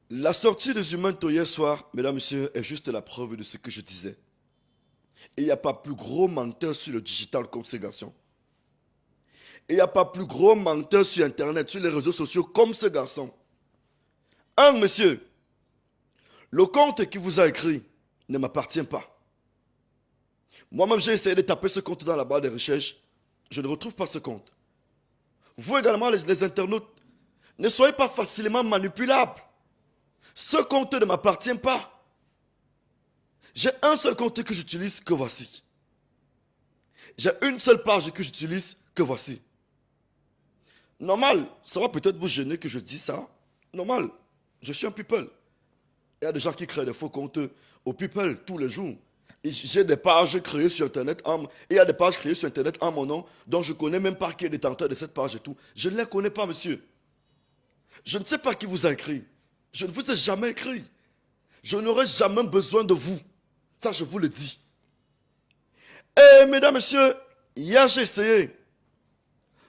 La sortie des humains tôt hier soir, mesdames, messieurs, est juste la preuve de ce que je disais. Et il n'y a pas plus gros menteur sur le digital comme ce garçon. Et il n'y a pas plus gros menteur sur Internet, sur les réseaux sociaux comme ce garçon. Un monsieur, le compte qui vous a écrit ne m'appartient pas. Moi-même, j'ai essayé de taper ce compte dans la barre de recherche. Je ne retrouve pas ce compte. Vous également, les internautes, ne soyez pas facilement manipulables. Ce compte ne m'appartient pas. J'ai un seul compte que j'utilise, que voici. J'ai une seule page que j'utilise, que voici. Normal, ça va peut-être vous gêner que je dise ça. Normal, je suis un people. Il y a des gens qui créent des faux comptes au people tous les jours. J'ai des pages créées sur Internet, et il y a des pages créées sur Internet en mon nom, dont je ne connais même pas qui est détenteur de cette page et tout. Je ne les connais pas, monsieur. Je ne sais pas qui vous a écrit. Je ne vous ai jamais écrit. Je n'aurai jamais besoin de vous. Ça, je vous le dis. Et mesdames, messieurs, hier, j'ai essayé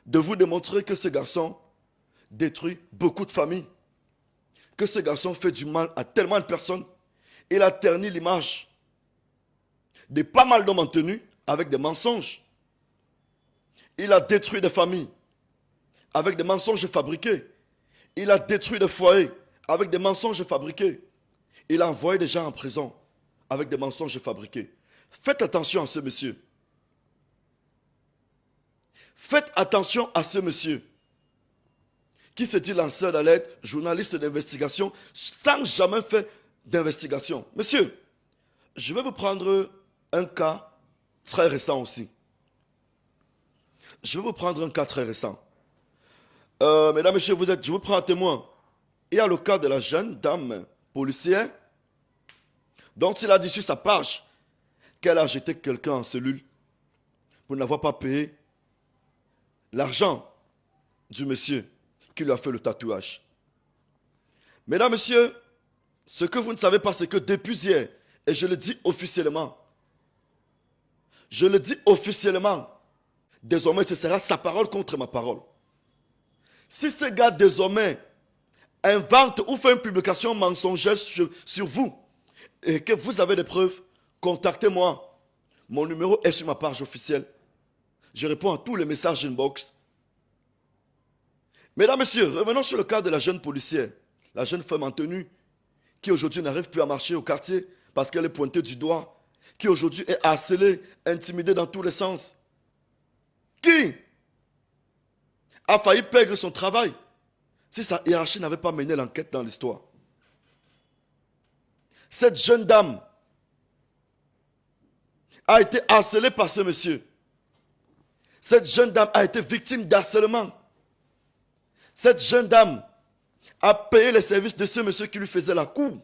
de vous démontrer que ce garçon détruit beaucoup de familles. Que ce garçon fait du mal à tellement de personnes. Il a terni l'image de pas mal d'hommes en tenue avec des mensonges. Il a détruit des familles avec des mensonges fabriqués. Il a détruit des foyers avec des mensonges fabriqués. Il a envoyé des gens en prison avec des mensonges fabriqués. Faites attention à ce monsieur. Faites attention à ce monsieur qui se dit lanceur d'alerte, journaliste d'investigation, sans jamais faire d'investigation. Monsieur, je vais vous prendre un cas très récent aussi. Je vais vous prendre un cas très récent. Mesdames, messieurs, je vous prends un témoin. Il y a le cas de la jeune dame policière dont il a dit sur sa page qu'elle a jeté quelqu'un en cellule pour n'avoir pas payé l'argent du monsieur qui lui a fait le tatouage. Mesdames, messieurs, ce que vous ne savez pas, c'est que depuis hier, et je le dis officiellement, désormais ce sera sa parole contre ma parole. Si ce gars désormais invente ou fait une publication mensongère sur vous et que vous avez des preuves, contactez-moi. Mon numéro est sur ma page officielle. Je réponds à tous les messages inbox. Mesdames, messieurs, revenons sur le cas de la jeune policière, la jeune femme en tenue, qui aujourd'hui n'arrive plus à marcher au quartier parce qu'elle est pointée du doigt, qui aujourd'hui est harcelée, intimidée dans tous les sens, qui a failli perdre son travail si sa hiérarchie n'avait pas mené l'enquête dans l'histoire. Cette jeune dame a été harcelée par ce monsieur. Cette jeune dame a été victime d'harcèlement. Cette jeune dame a payé les services de ce monsieur qui lui faisait la cour.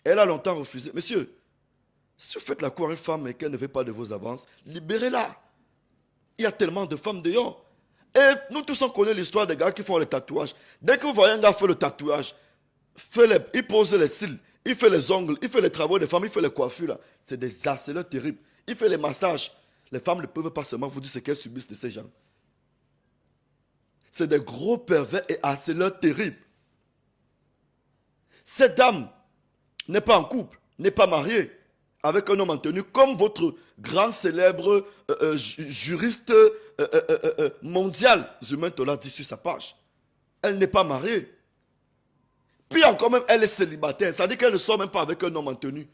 Elle a longtemps refusé. Monsieur, si vous faites la cour à une femme et qu'elle ne veut pas de vos avances, libérez-la. Il y a tellement de femmes dehors. Et nous tous on connaît l'histoire des gars qui font les tatouages. Dès que vous voyez un gars faire le tatouage, il pose les cils, il fait les ongles, il fait les travaux des femmes, il fait les coiffures. C'est des harceleurs terribles. Il fait les massages. Les femmes ne peuvent pas seulement vous dire ce qu'elles subissent de ces gens. C'est des gros pervers et harceleurs terribles. Cette dame n'est pas en couple, n'est pas mariée avec un homme en tenue comme votre grand célèbre juriste mondial, Zuman Tola dit sur sa page. Elle n'est pas mariée. Puis encore même, elle est célibataire. Ça veut dire qu'elle ne sort même pas avec un homme en tenue.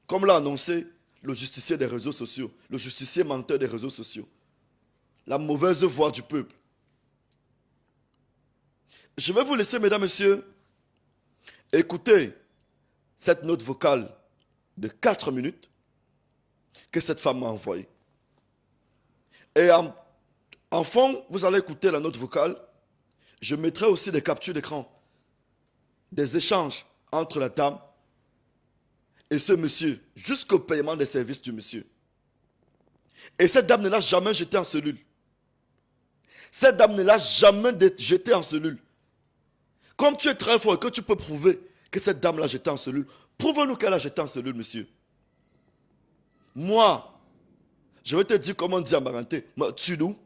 Comme l'a annoncé le justicier des réseaux sociaux, le justicier menteur des réseaux sociaux. La mauvaise voix du peuple. Je vais vous laisser, mesdames, messieurs, écouter cette note vocale de 4 minutes que cette femme m'a envoyée. Et en fond, vous allez écouter la note vocale. Je mettrai aussi des captures d'écran, des échanges entre la dame et ce monsieur, jusqu'au paiement des services du monsieur. Et cette dame ne l'a jamais jeté en cellule. Cette dame ne l'a jamais jeté en cellule. Comme tu es très fort et que tu peux prouver que cette dame l'a jeté en cellule, prouve-nous qu'elle a jeté en cellule, monsieur. Moi, je vais te dire comment on dit en baranté. Tu nous.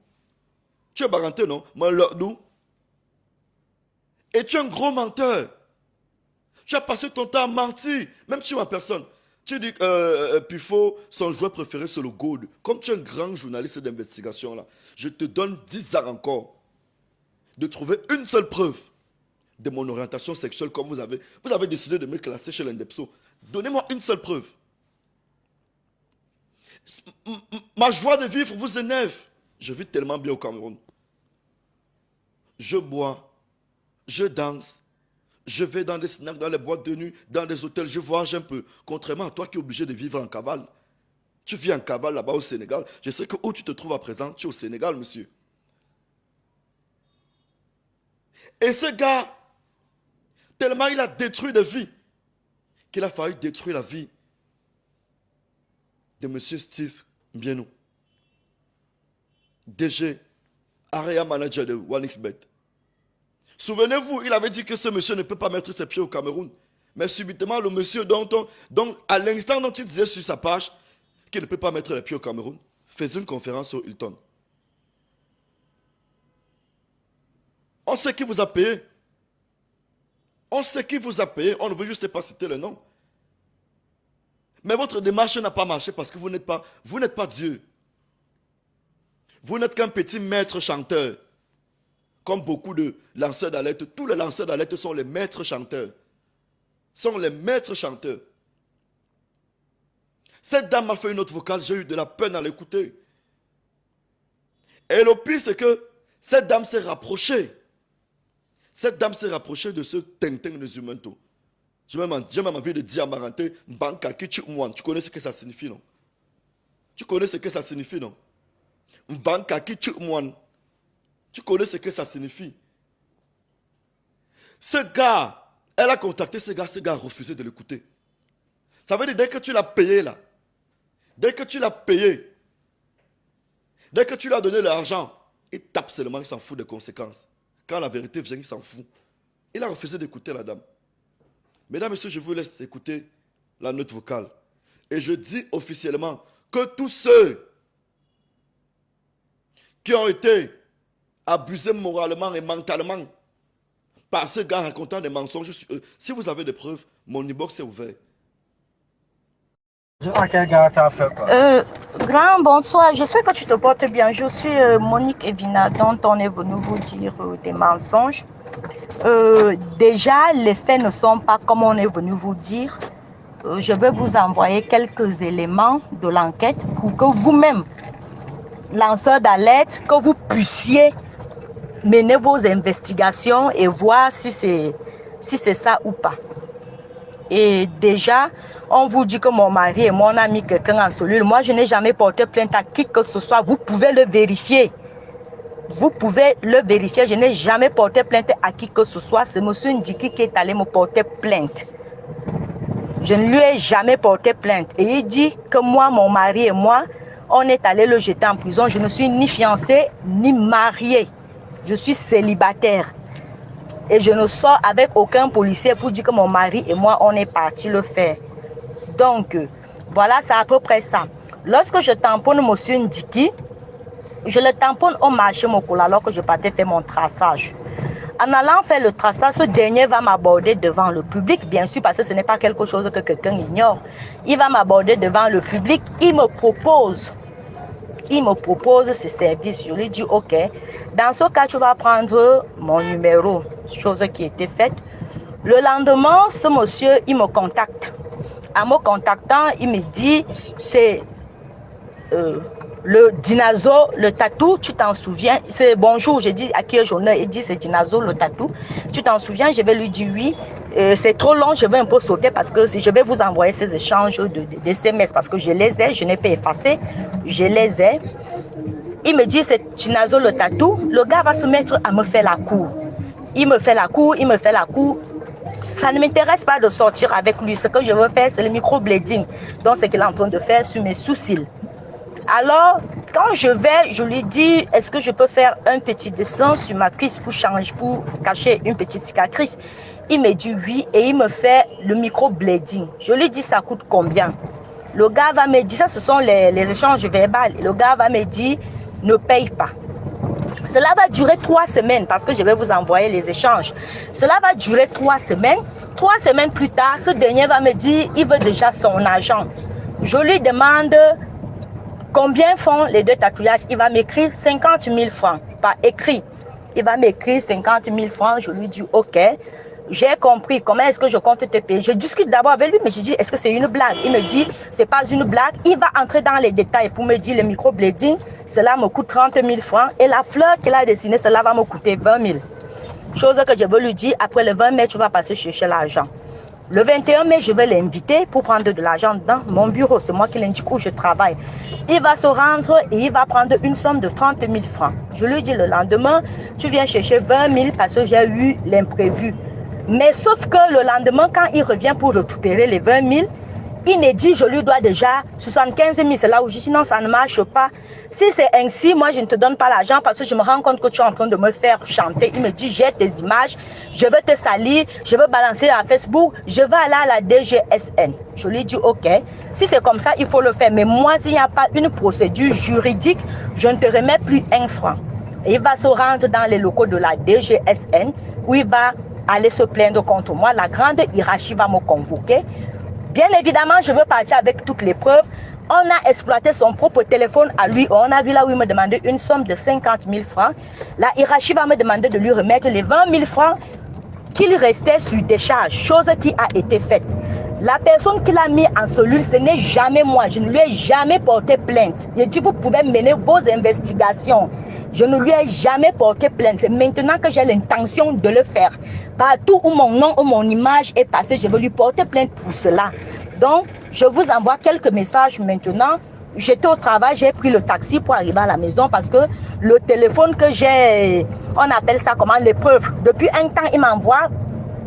Tu es baranté, non? Nous. Et tu es un gros menteur. Tu as passé ton temps à mentir, même sur ma personne. Tu dis que Pifo, son joueur préféré, c'est le gold. Comme tu es un grand journaliste d'investigation, là, je te donne 10 ans encore de trouver une seule preuve de mon orientation sexuelle comme vous avez décidé de me classer chez l'Indepso. Donnez-moi une seule preuve. Ma joie de vivre vous énerve. Je vis tellement bien au Cameroun. Je bois, je danse, je vais dans les snacks, dans les boîtes de nuit, dans les hôtels, je voyage un peu. Contrairement à toi qui es obligé de vivre en cavale. Tu vis en cavale là-bas au Sénégal. Je sais que où tu te trouves à présent, tu es au Sénégal, monsieur. Et ce gars, tellement il a détruit des vies, qu'il a failli détruire la vie de monsieur Steve Mbienou, DG, area manager de OneXBet. Souvenez-vous, il avait dit que ce monsieur ne peut pas mettre ses pieds au Cameroun. Mais subitement, le monsieur dont à l'instant dont il disait sur sa page qu'il ne peut pas mettre les pieds au Cameroun, faisait une conférence au Hilton. On sait qui vous a payé. On sait qui vous a payé. On ne veut juste pas citer le nom. Mais votre démarche n'a pas marché parce que vous n'êtes pas Dieu. Vous n'êtes qu'un petit maître chanteur. Comme beaucoup de lanceurs d'alerte, tous les lanceurs d'alerte sont les maîtres chanteurs. Sont les maîtres chanteurs. Cette dame m'a fait une autre vocale, j'ai eu de la peine à l'écouter. Et le pire, c'est que cette dame s'est rapprochée. Cette dame s'est rapprochée de ce Tintin de Zumanto. J'ai même envie de dire à Maranté, Mbankaki Chukmouan. Tu connais ce que ça signifie, non? Tu connais ce que ça signifie, non? Mbankaki Chukmouan. Tu connais ce que ça signifie. Ce gars, elle a contacté ce gars a refusé de l'écouter. Ça veut dire dès que tu l'as payé là, dès que tu l'as payé, dès que tu lui as donné l'argent, il tape seulement, il s'en fout des conséquences. Quand la vérité vient, il s'en fout. Il a refusé d'écouter la dame. Mesdames, messieurs, je vous laisse écouter la note vocale. Et je dis officiellement que tous ceux qui ont été abusés moralement et mentalement par ce gars racontant des mensonges, si vous avez des preuves, mon inbox est ouvert. Grand bonsoir, j'espère que tu te portes bien. Je suis Monique Evina, dont on est venu vous dire des mensonges. Déjà, les faits ne sont pas comme on est venu vous dire. Je vais vous envoyer quelques éléments de l'enquête pour que vous-même, lanceurs d'alerte, que vous puissiez mener vos investigations et voir si c'est ça ou pas. Et déjà, on vous dit que mon mari et mon ami quelqu'un en cellule. Moi, je n'ai jamais porté plainte à qui que ce soit. Vous pouvez le vérifier. Vous pouvez le vérifier. Je n'ai jamais porté plainte à qui que ce soit. C'est M. Ndiki qui est allé me porter plainte. Je ne lui ai jamais porté plainte. Et il dit que moi, mon mari et moi, on est allé le jeter en prison. Je ne suis ni fiancée, ni mariée. Je suis célibataire. Et je ne sors avec aucun policier pour dire que mon mari et moi, on est parti le faire. Donc, voilà, c'est à peu près ça. Lorsque je tamponne M. Ndiki, je le tamponne au marché Mokola alors que je partais faire mon traçage. En allant faire le traçage, ce dernier va m'aborder devant le public, bien sûr, parce que ce n'est pas quelque chose que quelqu'un ignore. Il va m'aborder devant le public, il me propose ses services. Je lui dis, ok, dans ce cas, tu vas prendre mon numéro, chose qui était faite. Le lendemain, ce monsieur, il me contacte. En me contactant, il me dit, c'est le Dinazo, le tatou, tu t'en souviens? C'est bonjour, j'ai dit à qui est journée, il dit c'est Dinazo, le tatou. Tu t'en souviens? Je vais lui dire oui. C'est trop long, je vais un peu sauter parce que si je vais vous envoyer ces échanges de SMS parce que je les ai, je n'ai pas effacé, je les ai. Il me dit c'est Dinazo, le tatou. Le gars va se mettre à me faire la cour. Il me fait la cour. Ça ne m'intéresse pas de sortir avec lui. Ce que je veux faire, c'est le microblading. Donc, ce qu'il est en train de faire sur mes sourcils. Alors, quand je vais, je lui dis, est-ce que je peux faire un petit dessin sur ma cuisse pour cacher une petite cicatrice? Il me dit oui et il me fait le microblading. Je lui dis, ça coûte combien? Le gars va me dire, ça ce sont les échanges verbaux. Le gars va me dire, ne paye pas. Cela va durer 3 semaines parce que je vais vous envoyer les échanges. Cela va durer 3 semaines. 3 semaines plus tard, ce dernier va me dire il veut déjà son argent. Je lui demande combien font les 2 tatouages. Il va m'écrire 50 000 francs par écrit. Il va m'écrire 50 000 francs. Je lui dis ok. J'ai compris comment est-ce que je compte te payer. Je discute d'abord avec lui, mais je dis, est-ce que c'est une blague? Il me dit, c'est pas une blague. Il va entrer dans les détails pour me dire, le microblading, cela me coûte 30 000 francs. Et la fleur qu'il a dessinée, cela va me coûter 20 000. Chose que je veux lui dire, après le 20 mai, tu vas passer chercher l'argent. Le 21 mai, je vais l'inviter pour prendre de l'argent dans mon bureau. C'est moi qui l'indique où je travaille. Il va se rendre et il va prendre une somme de 30 000 francs. Je lui dis le lendemain, tu viens chercher 20 000 parce que j'ai eu l'imprévu. Mais sauf que le lendemain, quand il revient pour récupérer les 20 000, il me dit, je lui dois déjà 75 000. C'est là où je dis, sinon ça ne marche pas. Si c'est ainsi, moi je ne te donne pas l'argent parce que je me rends compte que tu es en train de me faire chanter. Il me dit, j'ai tes images, je veux te salir, je veux balancer à Facebook, je veux aller à la DGSN. Je lui dis, ok, si c'est comme ça, il faut le faire. Mais moi, s'il n'y a pas une procédure juridique, je ne te remets plus un franc. Et il va se rendre dans les locaux de la DGSN où il va aller se plaindre contre moi. La grande hiérarchie va me convoquer. Bien évidemment, je veux partir avec toutes les preuves. On a exploité son propre téléphone à lui. On a vu là où il me demandait une somme de 50 000 francs. La hiérarchie va me demander de lui remettre les 20 000 francs qu'il restait sur décharge, chose qui a été faite. La personne qui l'a mis en cellule, ce n'est jamais moi. Je ne lui ai jamais porté plainte. Il dit, vous pouvez mener vos investigations. Je ne lui ai jamais porté plainte. C'est maintenant que j'ai l'intention de le faire. Partout où mon nom ou mon image est passée, je vais lui porter plainte pour cela. Donc, je vous envoie quelques messages maintenant. J'étais au travail, j'ai pris le taxi pour arriver à la maison parce que le téléphone que j'ai, on appelle ça comment, les preuves. Depuis un temps, il m'envoie,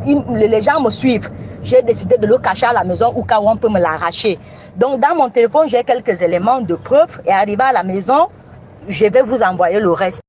les gens me suivent. J'ai décidé de le cacher à la maison au cas où on peut me l'arracher. Donc, dans mon téléphone, j'ai quelques éléments de preuve et arrivé à la maison, je vais vous envoyer le reste.